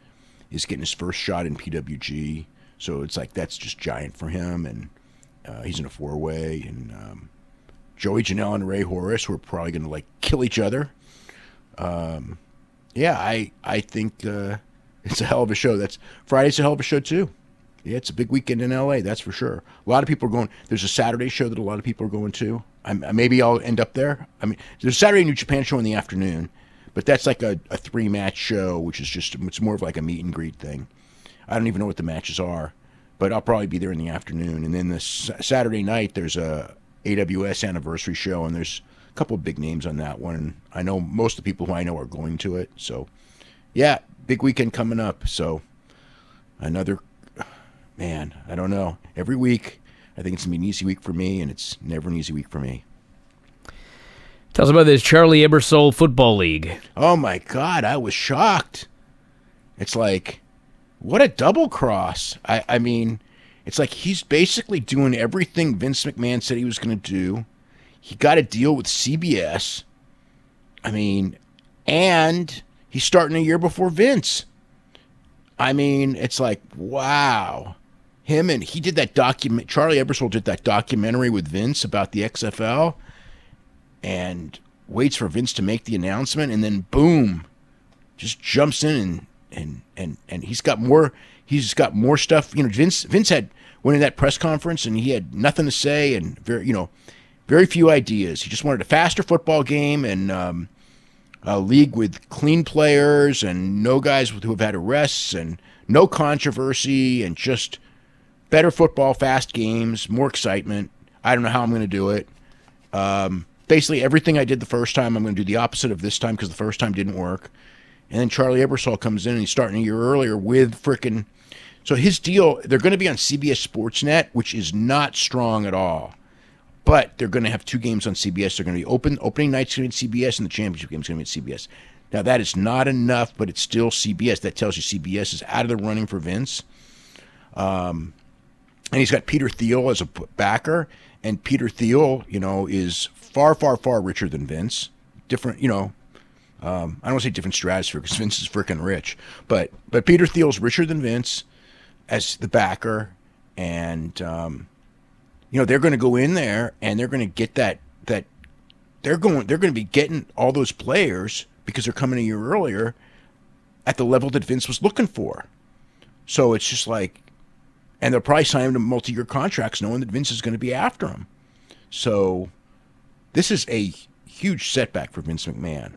is getting his first shot in PWG. So it's like that's just giant for him. And he's in a four-way. And Joey Janela and Ray Horace, who are probably going to kill each other. Yeah, I think it's a hell of a show. Friday's a hell of a show too. Yeah, it's a big weekend in LA, that's for sure. A lot of people are going. There's a Saturday show that a lot of people are going to. Maybe I'll end up there. I mean, there's a Saturday New Japan show in the afternoon, but that's like a 3-match show, which is it's more of like a meet and greet thing. I don't even know what the matches are, but I'll probably be there in the afternoon. And then this Saturday night, there's a AWS anniversary show, and there's a couple of big names on that one. I know most of the people who I know are going to it. So, yeah, big weekend coming up. So, another... Man, I don't know. Every week, I think it's going to be an easy week for me, and it's never an easy week for me. Tell us about this Charlie Ebersol Football League. Oh, my God. I was shocked. It's like, what a double cross. I mean, it's like he's basically doing everything Vince McMahon said he was going to do. He got a deal with CBS. I mean, and he's starting a year before Vince. I mean, it's like, wow. He did that Charlie Ebersol did that documentary with Vince about the XFL and waits for Vince to make the announcement, and then boom, just jumps in and he's got more stuff. You know, Vince went in that press conference and he had nothing to say and very few ideas. He just wanted a faster football game and a league with clean players and no guys who have had arrests and no controversy and just better football, fast games, more excitement. I don't know how I'm going to do it. Basically, everything I did the first time, I'm going to do the opposite of this time because the first time didn't work. And then Charlie Ebersol comes in and he's starting a year earlier with frickin'... So his deal, they're going to be on CBS Sportsnet, which is not strong at all. But they're going to have 2 games on CBS. They're going to be opening night's going to be CBS, and the championship game is going to be at CBS. Now, that is not enough, but it's still CBS. That tells you CBS is out of the running for Vince. And he's got Peter Thiel as a backer, and Peter Thiel, is far, far, far richer than Vince. Different, I don't want to say different stratosphere because Vince is freaking rich, but Peter Thiel's richer than Vince as the backer, and they're going to go in there and they're going to get that they're going to be getting all those players because they're coming a year earlier at the level that Vince was looking for. So it's just like, and they'll probably sign him to multi-year contracts knowing that Vince is going to be after him. So this is a huge setback for Vince McMahon.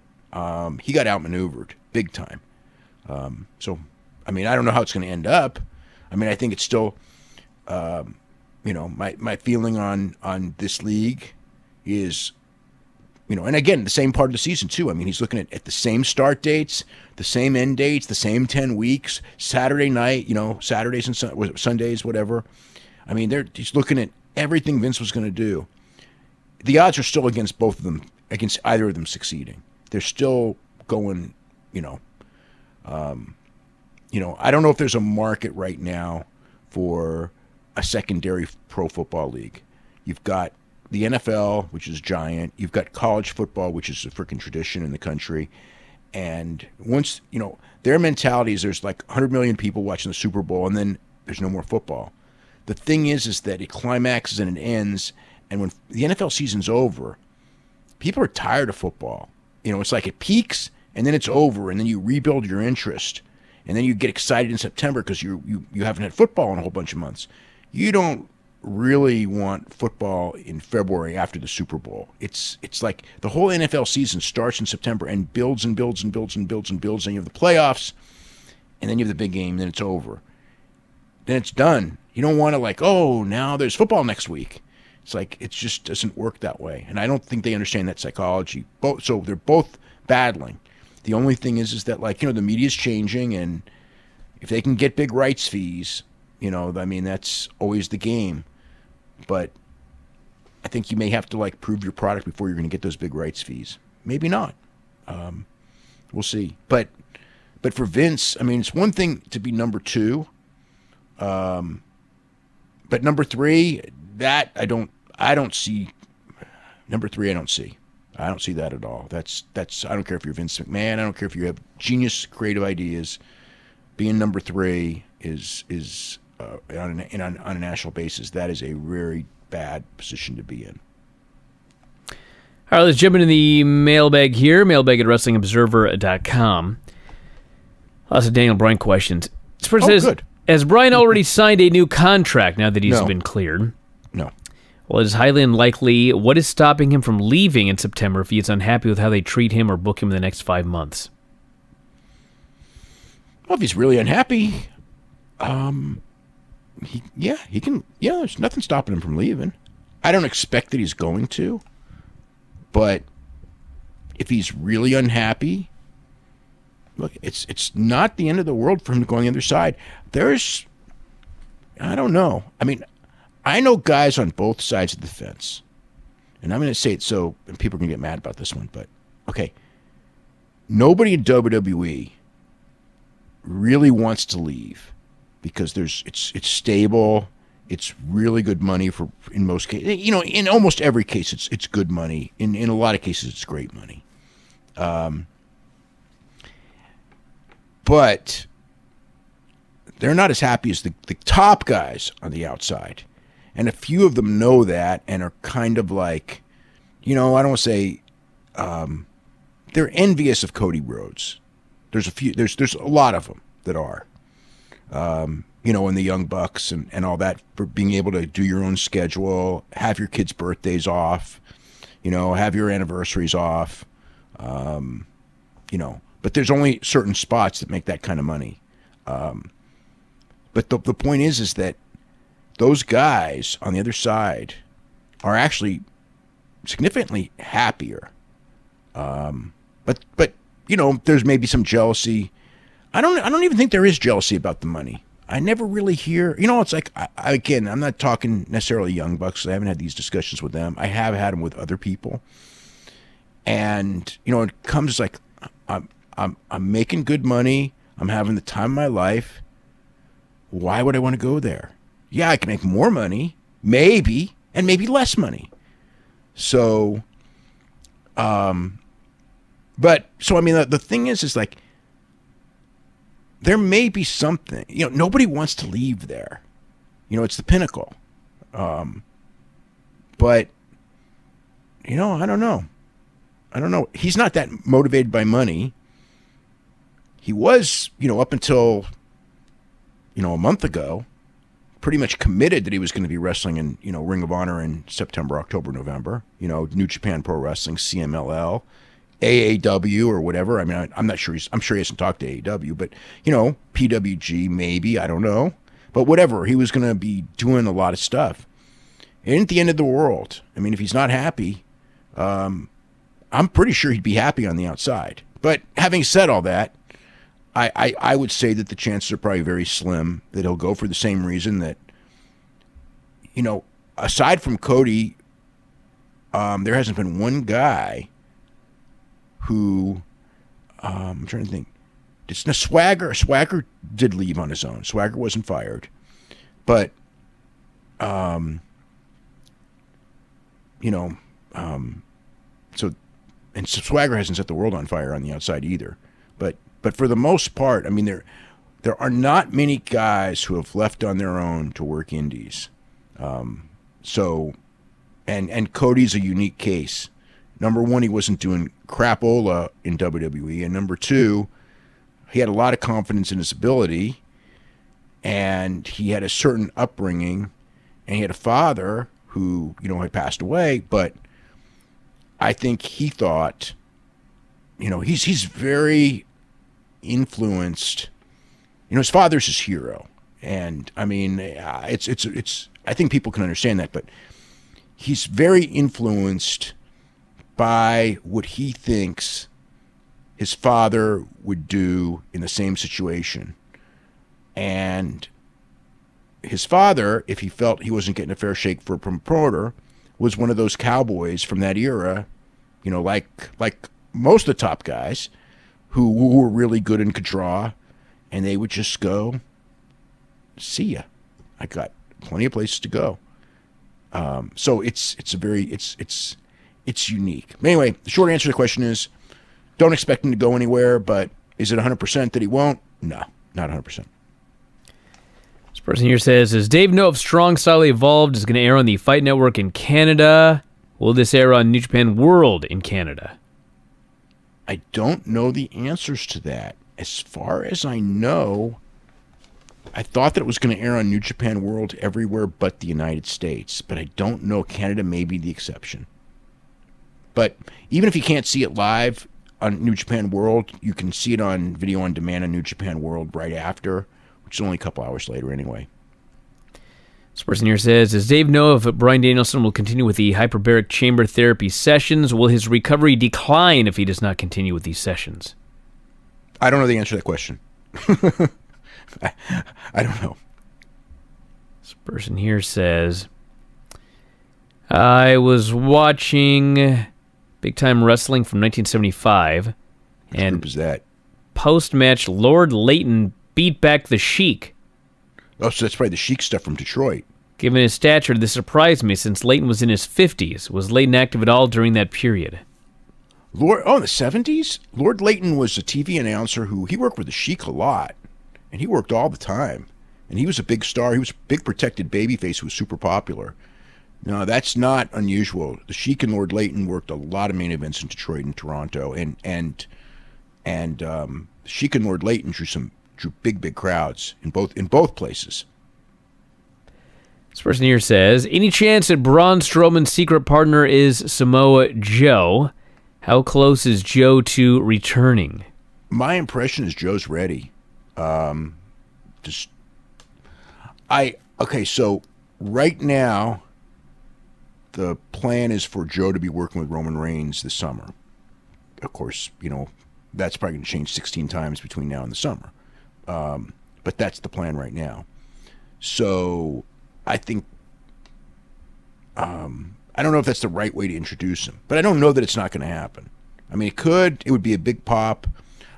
He got outmaneuvered big time. So, I mean, I don't know how it's going to end up. I mean, I think it's still, my feeling on this league is, and again, the same part of the season too. I mean, he's looking at the same start dates, the same end dates, the same 10 weeks, Saturday night, Saturdays and Sundays, whatever. I mean, he's looking at everything Vince was going to do. The odds are still against both of them, against either of them succeeding. They're still going, I don't know if there's a market right now for a secondary pro football league. You've got the NFL, which is giant. You've got college football, which is a freaking tradition in the country. And once, their mentality is there's like 100 million people watching the Super Bowl, and then there's no more football. The thing is that it climaxes and it ends, and when the NFL season's over, people are tired of football. It's like it peaks, and then it's over, and then you rebuild your interest. And then you get excited in September because you haven't had football in a whole bunch of months. You don't really want football in February after the Super Bowl. It's like the whole NFL season starts in September and builds and builds and builds and builds and builds. And you have the playoffs, and then you have the big game, then it's over. Then it's done. You don't want to now there's football next week. It's like it just doesn't work that way. And I don't think they understand that psychology. So they're both battling. The only thing is that the media's changing, and if they can get big rights fees, that's always the game. But I think you may have to prove your product before you're going to get those big rights fees. Maybe not. We'll see. But for Vince, I mean, it's one thing to be number 2. But number 3, that I don't see. Number 3, I don't see. I don't see that at all. That's. I don't care if you're Vince McMahon. I don't care if you have genius creative ideas. Being number 3 is on a national basis. That is a very bad position to be in. All right, let's jump into the mailbag here. Mailbag at WrestlingObserver.com. Lots of Daniel Bryan questions. This person says, good. Has Bryan already signed a new contract now that he's been cleared? No. Well, it is highly unlikely. What is stopping him from leaving in September if he is unhappy with how they treat him or book him in the next 5 months? Well, if he's really unhappy, he can. Yeah, there's nothing stopping him from leaving. I don't expect that he's going to, but if he's really unhappy, look, it's not the end of the world for him to go on the other side. I don't know. I mean, I know guys on both sides of the fence, and I'm going to say it so, and people are going to get mad about this one, but okay, nobody in WWE really wants to leave because it's stable. It's really good money in most cases. In almost every case, it's good money. In a lot of cases, it's great money. But they're not as happy as the top guys on the outside. And a few of them know that and are kind of like, I don't want to say they're envious of Cody Rhodes. There's a lot of them that are. And the Young Bucks and all that, for being able to do your own schedule, have your kids' birthdays off, have your anniversaries off, but there's only certain spots that make that kind of money. But the point is that those guys on the other side are actually significantly happier. But there's maybe some jealousy. I don't even think there is jealousy about the money. I never really hear, it's like, again, I'm not talking necessarily Young Bucks. I haven't had these discussions with them. I have had them with other people. And, it comes like, I'm making good money. I'm having the time of my life. Why would I want to go there? Yeah, I can make more money, maybe, and maybe less money. So, the thing is like, there may be something, nobody wants to leave there. It's the pinnacle. But, I don't know. He's not that motivated by money. He was, up until, a month ago, pretty much committed that he was going to be wrestling in, Ring of Honor in September, October, November, New Japan Pro Wrestling, CMLL, AAW or whatever. I mean, I'm not sure I'm sure he hasn't talked to AAW, but PWG maybe, I don't know. But whatever, he was going to be doing a lot of stuff. It ain't the end of the world. I mean, if he's not happy, I'm pretty sure he'd be happy on the outside. But having said all that, I would say that the chances are probably very slim that he'll go for the same reason that, aside from Cody, there hasn't been one guy who, I'm trying to think, it's Swagger. Swagger did leave on his own. Swagger wasn't fired. But, so Swagger hasn't set the world on fire on the outside either. But for the most part, I mean, there are not many guys who have left on their own to work indies. And Cody's a unique case. Number one, he wasn't doing crapola in WWE, and number two, he had a lot of confidence in his ability, and he had a certain upbringing, and he had a father who, had passed away, but I think he thought, he's very influenced. His father's his hero, and I mean, it's. I think people can understand that, but he's very influenced by what he thinks his father would do in the same situation. And his father, if he felt he wasn't getting a fair shake for a promoter, was one of those cowboys from that era, like most of the top guys who were really good and could draw, and they would just go, see ya. I got plenty of places to go. So it's unique. But anyway, the short answer to the question is, don't expect him to go anywhere, but is it 100% that he won't? No, not 100%. This person here says, does Dave know if Strong Style Evolved is going to air on the Fight Network in Canada? Will this air on New Japan World in Canada? I don't know the answers to that. As far as I know, I thought that it was going to air on New Japan World everywhere but the United States, but I don't know. Canada may be the exception. But even if you can't see it live on New Japan World, you can see it on video on demand on New Japan World right after, which is only a couple hours later anyway. This person here says, does Dave know if Bryan Danielson will continue with the hyperbaric chamber therapy sessions? Will his recovery decline if he does not continue with these sessions? I don't know the answer to that question. I don't know. This person here says, I was watching Big Time Wrestling from 1975. Which group is that? Post-match, Lord Layton beat back the Sheik. Oh, so that's probably the Sheik stuff from Detroit. Given his stature, this surprised me since Layton was in his 50s. Was Layton active at all during that period? In the 70s? Lord Layton was a TV announcer he worked with the Sheik a lot. And he worked all the time. And he was a big star. He was a big protected babyface who was super popular. No, that's not unusual. The Sheik and Lord Layton worked a lot of main events in Detroit and Toronto. And Sheik and Lord Layton drew big crowds in both places. This person here says, any chance that Braun Strowman's secret partner is Samoa Joe? How close is Joe to returning? My impression is Joe's ready. So right now, the plan is for Joe to be working with Roman Reigns this summer. Of course, that's probably going to change 16 times between now and the summer. But that's the plan right now. So I think, I don't know if that's the right way to introduce him, but I don't know that it's not going to happen. I mean, it would be a big pop.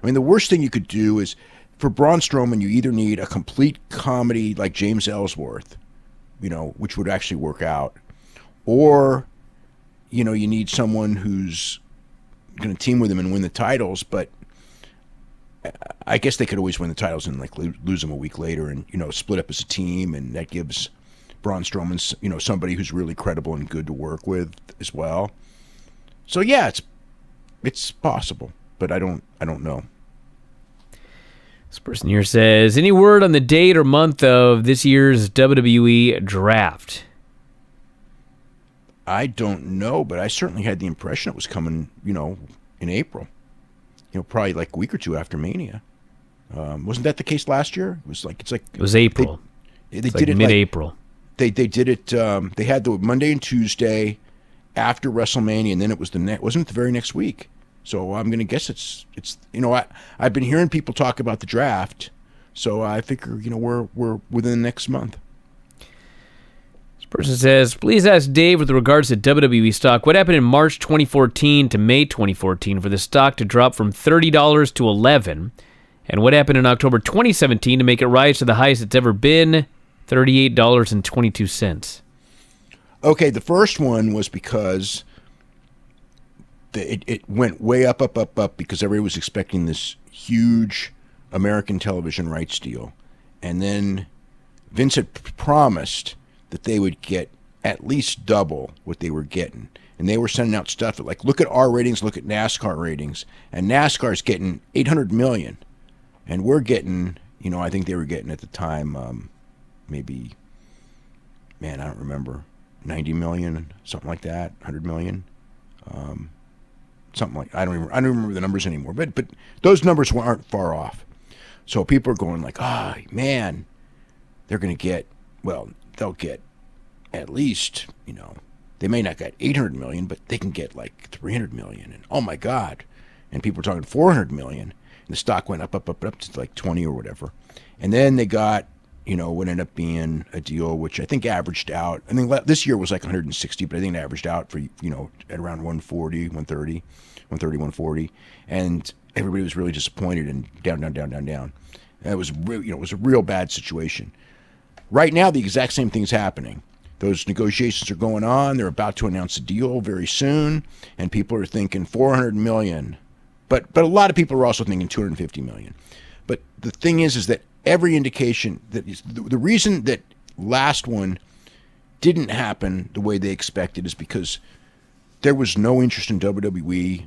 I mean, the worst thing you could do is, for Braun Strowman, you either need a complete comedy like James Ellsworth, which would actually work out, or, you need someone who's going to team with him and win the titles, but I guess they could always win the titles and lose them a week later and, split up as a team, and that gives Braun Strowman, somebody who's really credible and good to work with as well. So yeah, it's possible, but I don't know. This person here says, any word on the date or month of this year's WWE draft? I don't know, but I certainly had the impression it was coming, in April. Probably like a week or two after Mania. Wasn't that the case last year? It was April. They did it mid-April. They did it. They had the Monday and Tuesday after WrestleMania, and then it was wasn't it the very next week. So I'm going to guess it's I've been hearing people talk about the draft, so I figure we're within the next month. This person says, please ask Dave with regards to WWE stock, what happened in March 2014 to May 2014 for the stock to drop from $30 to $11, and what happened in October 2017 to make it rise to the highest it's ever been, $38.22. Okay, the first one was because it went way up because everybody was expecting this huge American television rights deal. And then Vince had promised that they would get at least double what they were getting. And they were sending out stuff like, look at our ratings, look at NASCAR ratings. And NASCAR's getting 800 million. And we're getting, I think they were getting at the time, maybe, I don't remember, 90 million, something like that, 100 million. Something like I don't remember the numbers anymore, but those numbers aren't far off. So people are going like, man, they're going to get, they'll get at least, they may not get 800 million, but they can get like 300 million, and oh my God, and people are talking 400 million, and the stock went up to like 20 or whatever, and then they got, what ended up being a deal which I think averaged out. I think this year was like 160, but I think it averaged out for, at around 140, 140. And everybody was really disappointed and down. And it was, it was a real bad situation. Right now, the exact same thing's happening. Those negotiations are going on. They're about to announce a deal very soon, and people are thinking 400 million. But a lot of people are also thinking 250 million. But the thing is that every indication that the reason that last one didn't happen the way they expected is because there was no interest in WWE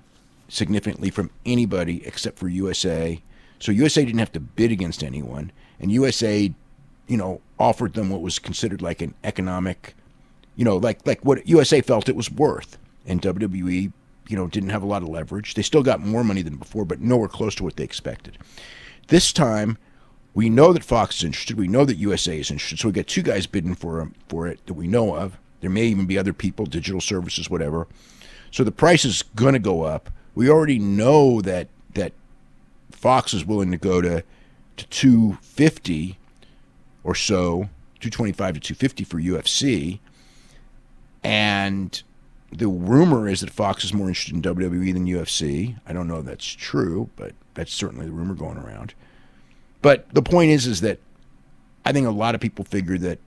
significantly from anybody except for USA. So USA didn't have to bid against anyone, and USA offered them what was considered like an economic, like what USA felt it was worth. And WWE, didn't have a lot of leverage. They still got more money than before, but nowhere close to what they expected. This time, we know that Fox is interested. We know that USA is interested. So we got two guys bidding for it that we know of. There may even be other people, digital services, whatever. So the price is going to go up. We already know that Fox is willing to go to $250 or so, $225 to $250 for UFC. And the rumor is that Fox is more interested in WWE than UFC. I don't know if that's true, but that's certainly the rumor going around. But the point is that I think a lot of people figure that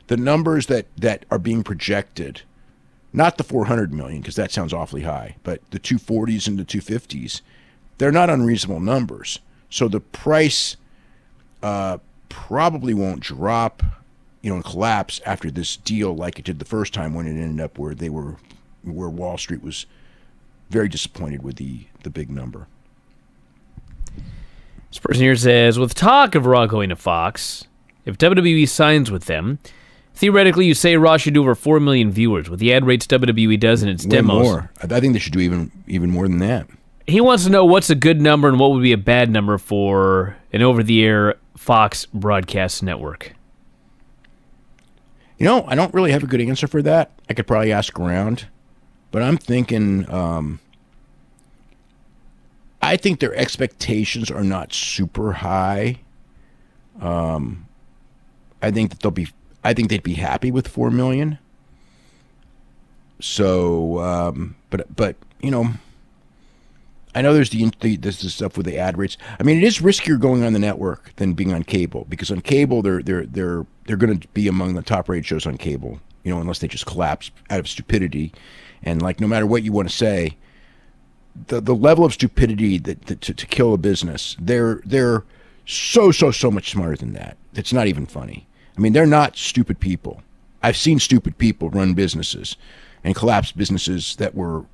the numbers that are being projected, not the 400 million, because that sounds awfully high, but the 240s and the 250s, they're not unreasonable numbers. So the price probably won't drop, and collapse after this deal like it did the first time when it ended up where Wall Street was very disappointed with the big number. This person here says, with talk of Raw going to Fox, if WWE signs with them, theoretically you say Raw should do over 4 million viewers. With the ad rates WWE does in its demos. More. I think they should do even more than that. He wants to know what's a good number and what would be a bad number for an over-the-air Fox broadcast network. I don't really have a good answer for that. I could probably ask around. But I'm thinking, I think their expectations are not super high. I think they'd be happy with 4 million. So, but I know there's the stuff with the ad rates. I mean, it is riskier going on the network than being on cable, because on cable they're going to be among the top rated shows on cable. Unless they just collapse out of stupidity. And no matter what you want to say, the level of stupidity that to kill a business, they're so much smarter than that. It's not even funny. I mean, they're not stupid people. I've seen stupid people run businesses and collapse businesses that were,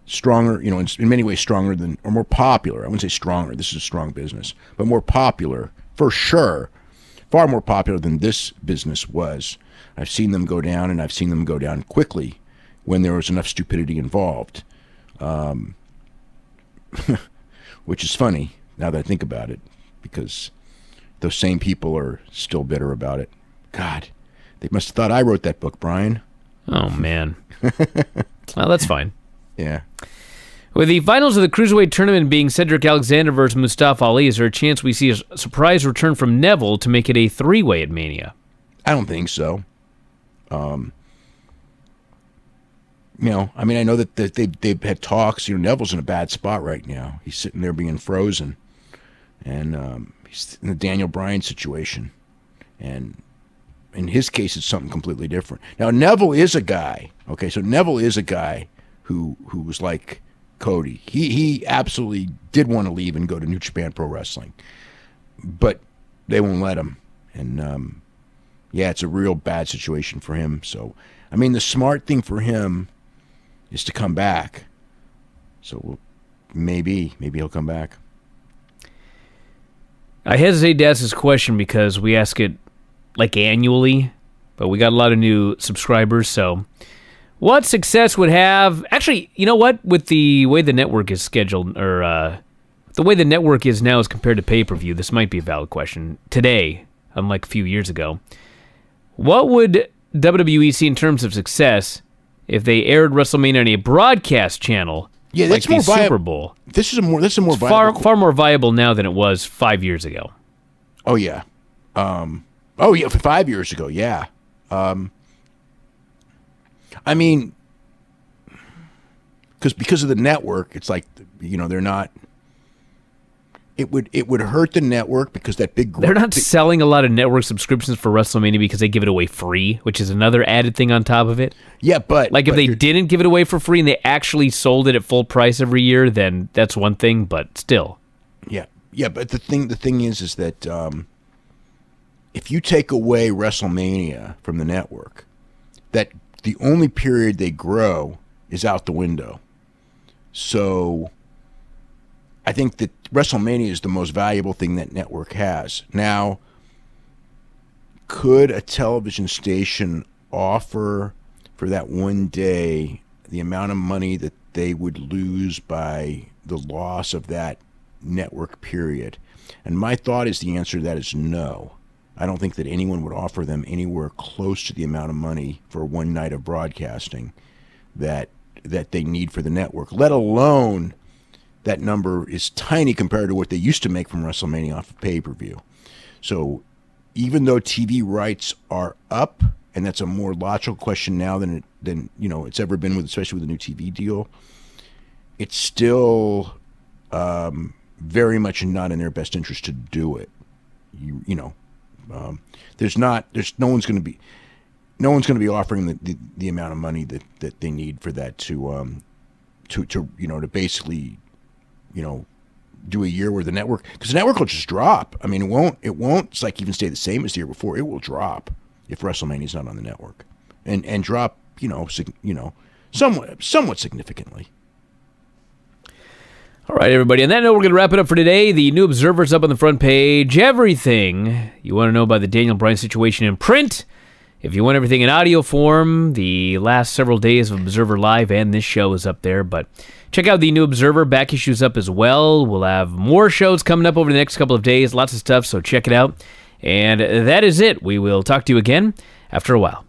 stronger, in many ways stronger than, or more popular. I wouldn't say stronger. This is a strong business, but more popular for sure. Far more popular than this business was. I've seen them go down, and I've seen them go down quickly when there was enough stupidity involved, which is funny now that I think about it, because those same people are still bitter about it. God, they must have thought I wrote that book, Brian. Oh, man. Well, that's fine. Yeah. With the finals of the Cruiserweight tournament being Cedric Alexander versus Mustafa Ali, is there a chance we see a surprise return from Neville to make it a three-way at Mania? I don't think so. I mean, I know that they've had talks. Neville's in a bad spot right now. He's sitting there being frozen, and he's in the Daniel Bryan situation. And in his case, it's something completely different. Now, Neville is a guy. Okay, so Neville is a guy who was like Cody. He absolutely did want to leave and go to New Japan Pro Wrestling, but they won't let him. And it's a real bad situation for him. So, I mean, the smart thing for him is to come back. So maybe he'll come back. I hesitate to ask this question because we ask it annually, but we got a lot of new subscribers. So, what success would have? Actually, you know what? With the way the network is scheduled, or the way the network is now as compared to pay-per-view, this might be a valid question today, unlike a few years ago. What would WWE see in terms of success if they aired WrestleMania on a broadcast channel? Yeah, like that's more the Super Bowl. This is a more viable. Far more viable now than it was 5 years ago. Oh yeah, 5 years ago. Yeah. I mean, because of the network, it's like they're not. It would hurt the network because that big. They're not selling a lot of network subscriptions for WrestleMania because they give it away free, which is another added thing on top of it. Yeah, but if they didn't give it away for free and they actually sold it at full price every year, then that's one thing. But still. Yeah, but the thing is that if you take away WrestleMania from the network, that the only period they grow is out the window. So I think that WrestleMania is the most valuable thing that network has. Now, could a television station offer for that one day the amount of money that they would lose by the loss of that network period? And my thought is the answer to that is no. I don't think that anyone would offer them anywhere close to the amount of money for one night of broadcasting that they need for the network, let alone that number is tiny compared to what they used to make from WrestleMania off of pay-per-view. So even though TV rights are up, and that's a more logical question now than it's ever been, especially with the new TV deal, it's still very much not in their best interest to do it. No one's going to be offering the amount of money that they need for that to basically do a year where the network, because the network will just drop. I mean, it won't it's like even stay the same as the year before. It will drop if WrestleMania's not on the network, and drop somewhat significantly. All right, everybody. On that note, we're going to wrap it up for today. The New Observer's up on the front page. Everything you want to know about the Daniel Bryan situation in print. If you want everything in audio form, the last several days of Observer Live and this show is up there. But check out the New Observer. Back issue's up as well. We'll have more shows coming up over the next couple of days. Lots of stuff, so check it out. And that is it. We will talk to you again after a while.